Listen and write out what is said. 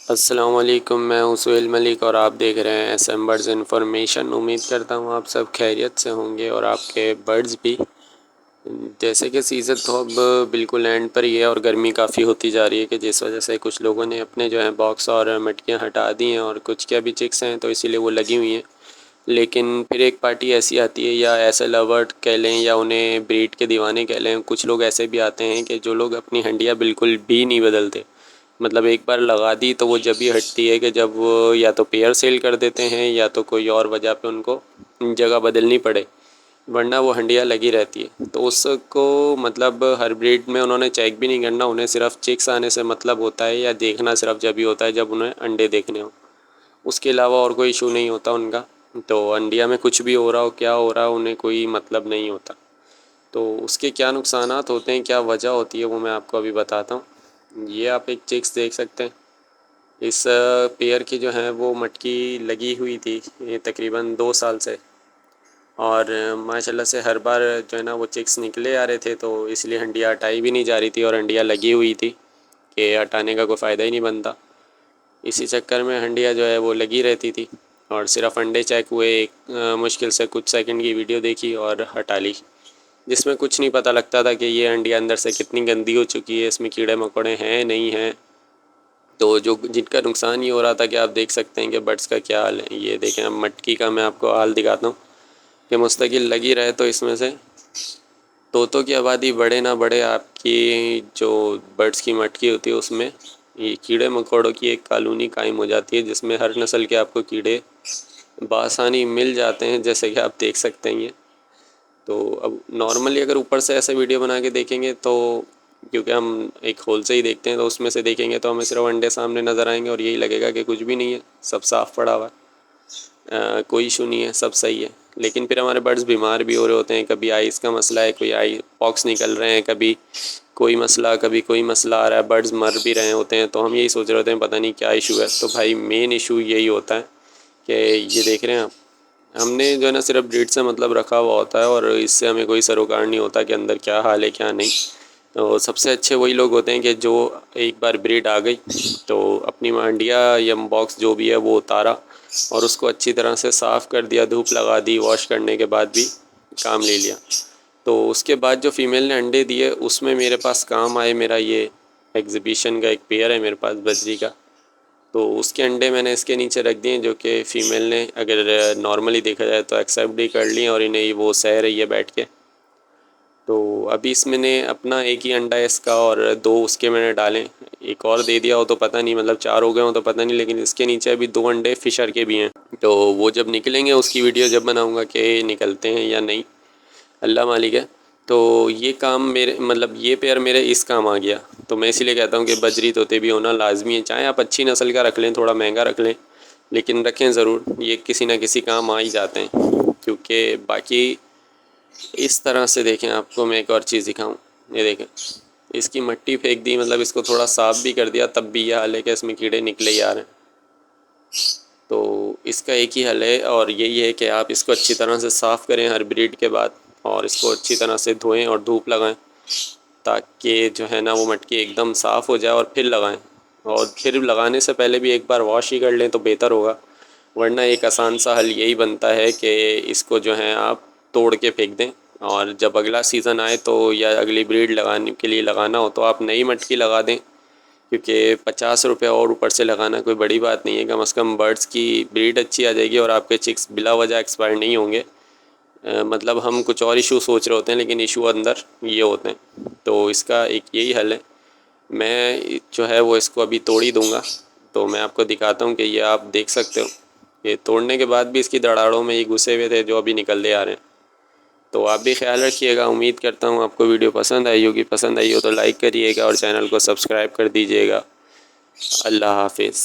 अस्सलाम वालेकुम, मैं हूं सुहेल मलिक और आप देख रहे हैं एस एम बर्ड्स इन्फॉर्मेशन। उम्मीद करता हूं आप सब खैरियत से होंगे और आपके बर्ड्स भी। जैसे कि सीज़न तो अब बिल्कुल एंड पर ही है और गर्मी काफ़ी होती जा रही है कि जिस वजह से कुछ लोगों ने अपने जो है बॉक्स और मटकियां हटा दी हैं और कुछ के अभी चिक्स हैं तो इसीलिए वो लगी हुई हैं। लेकिन फिर एक पार्टी ऐसी आती है या ऐसे लवर्ड कह लें या उन्हें ब्रीड के दीवाने कह लें, कुछ लोग ऐसे भी आते हैं कि जो लोग अपनी हंडिया बिल्कुल भी नहीं बदलते। मतलब एक बार लगा दी तो वो जब भी हटती है कि जब वो या तो पेयर सेल कर देते हैं या तो कोई और वजह पे उनको जगह बदलनी पड़े, वरना वो हंडिया लगी रहती है। तो उसको मतलब हर ब्रीड में उन्होंने चेक भी नहीं करना, उन्हें सिर्फ चिक्स आने से मतलब होता है या देखना सिर्फ जब ही होता है जब उन्हें अंडे देखने हो। उसके अलावा और कोई इशू नहीं होता उनका। तो अंडिया में कुछ भी हो रहा हो, क्या हो रहा हो, उन्हें कोई मतलब नहीं होता। तो उसके क्या नुकसानात होते हैं, क्या वजह होती है, वो मैं आपको अभी बताता हूँ। ये आप एक चिक्स देख सकते हैं। इस पेयर की जो है वो मटकी लगी हुई थी ये तकरीबन 2 साल से। और माशाल्लाह से हर बार जो है ना वो चिक्स निकले आ रहे थे, तो इसलिए हंडिया हटाई भी नहीं जा रही थी और हंडिया लगी हुई थी कि हटाने का कोई फ़ायदा ही नहीं बनता। इसी चक्कर में हंडिया जो है वो लगी रहती थी और सिर्फ अंडे चेक हुए, एक मुश्किल से कुछ सेकंड की वीडियो देखी और हटा ली, जिसमें कुछ नहीं पता लगता था कि ये अंडिया अंदर से कितनी गंदी हो चुकी है, इसमें कीड़े मकोड़े हैं नहीं हैं। तो जो जिनका नुकसान ये हो रहा था कि आप देख सकते हैं कि बर्ड्स का क्या हाल है। ये देखें, अब मटकी का मैं आपको हाल दिखाता हूँ कि मुस्तकिल लगी रहे तो इसमें से तोतों की आबादी बढ़े ना बढ़े, आपकी जो बर्ड्स की मटकी होती है उसमें ये कीड़े मकोड़ों की एक कॉलोनी कायम हो जाती है, जिसमें हर नस्ल के आपको कीड़े बआसानी मिल जाते हैं, जैसे कि आप देख सकते हैं ये। तो अब नॉर्मली अगर ऊपर से ऐसे वीडियो बना के देखेंगे तो, क्योंकि हम एक होल से ही देखते हैं, तो उसमें से देखेंगे तो हमें सिर्फ अंडे सामने नज़र आएंगे और यही लगेगा कि कुछ भी नहीं है, सब साफ़ पड़ा हुआ है, कोई इशू नहीं है, सब सही है। लेकिन फिर हमारे बर्ड्स बीमार भी हो रहे होते हैं, कभी आइस का मसला है, कोई आई पॉक्स निकल रहे हैं, कभी कोई मसला, कभी कोई मसला आ रहा है, बर्ड्स मर भी रहे होते हैं। तो हम यही सोच रहे होते हैं पता नहीं क्या इशू है। तो भाई मेन इशू यही होता है कि ये देख रहे हैं आप, हमने जो है ना सिर्फ ब्रीड से मतलब रखा हुआ होता है और इससे हमें कोई सरोकार नहीं होता कि अंदर क्या हाल है क्या नहीं। तो सबसे अच्छे वही लोग होते हैं कि जो एक बार ब्रीड आ गई तो अपनी मांडिया या बॉक्स जो भी है वो उतारा और उसको अच्छी तरह से साफ़ कर दिया, धूप लगा दी, वॉश करने के बाद भी काम ले लिया। तो उसके बाद जो फ़ीमेल ने अंडे दिए उसमें मेरे पास काम आए, मेरा ये एग्ज़िबिशन का एक पेयर है मेरे पास बजरी का, तो उसके अंडे मैंने इसके नीचे रख दिए जो कि फ़ीमेल ने अगर नॉर्मली देखा जाए तो एक्सेप्ट भी कर लिए और इन्हें वो सह रही है बैठ के। तो अभी इसमें ने अपना एक ही अंडा है इसका और दो उसके मैंने डालें, एक और दे दिया हो तो पता नहीं, मतलब 4 हो गए हो तो पता नहीं, लेकिन इसके नीचे अभी 2 अंडे फ़िशर के भी हैं। तो वो जब निकलेंगे उसकी वीडियो जब बनाऊँगा कि निकलते हैं या नहीं, अल्लाह मालिक है। तो ये काम मेरे मतलब ये पेयर मेरे इस काम आ गया। तो मैं इसीलिए कहता हूँ कि बजरी तोते भी होना लाजमी है, चाहे आप अच्छी नस्ल का रख लें, थोड़ा महंगा रख लें, लेकिन रखें ज़रूर, ये किसी ना किसी काम आ ही जाते हैं। क्योंकि बाकी इस तरह से देखें, आपको मैं एक और चीज़ दिखाऊँ, ये देखें, इसकी मट्टी फेंक दी, मतलब इसको थोड़ा साफ़ भी कर दिया तब भी ये हाल है कि इसमें कीड़े निकले ही आ रहे हैं। तो इसका एक ही हल है और यही है कि आप इसको अच्छी तरह से साफ़ करें हर ब्रीड के बाद और इसको अच्छी तरह से धोएं और धूप लगाएं, ताकि जो है ना वो मटकी एकदम साफ़ हो जाए और फिर लगाएं। और फिर लगाने से पहले भी एक बार वॉश ही कर लें तो बेहतर होगा, वरना एक आसान सा हल यही बनता है कि इसको जो है आप तोड़ के फेंक दें और जब अगला सीज़न आए तो या अगली ब्रीड लगाने के लिए लगाना हो तो आप नई मटकी लगा दें। क्योंकि 50 रुपये और ऊपर से लगाना कोई बड़ी बात नहीं है, कम से कम बर्ड्स की ब्रीड अच्छी आ जाएगी और आपके चिक्स बिला वजह एक्सपायर नहीं होंगे। मतलब हम कुछ और इशू सोच रहे होते हैं लेकिन इशू अंदर ये होते हैं। तो इसका एक यही हल है, मैं जो है वो इसको अभी तोड़ ही दूँगा। तो मैं आपको दिखाता हूँ कि ये आप देख सकते हो, ये तोड़ने के बाद भी इसकी दरारों में ये घुसे हुए थे जो अभी निकलते आ रहे हैं। तो आप भी ख्याल रखिएगा। उम्मीद करता हूँ आपको वीडियो पसंद आई होगी, पसंद आई हो तो लाइक करिएगा और चैनल को सब्सक्राइब कर दीजिएगा। अल्लाह हाफिज़।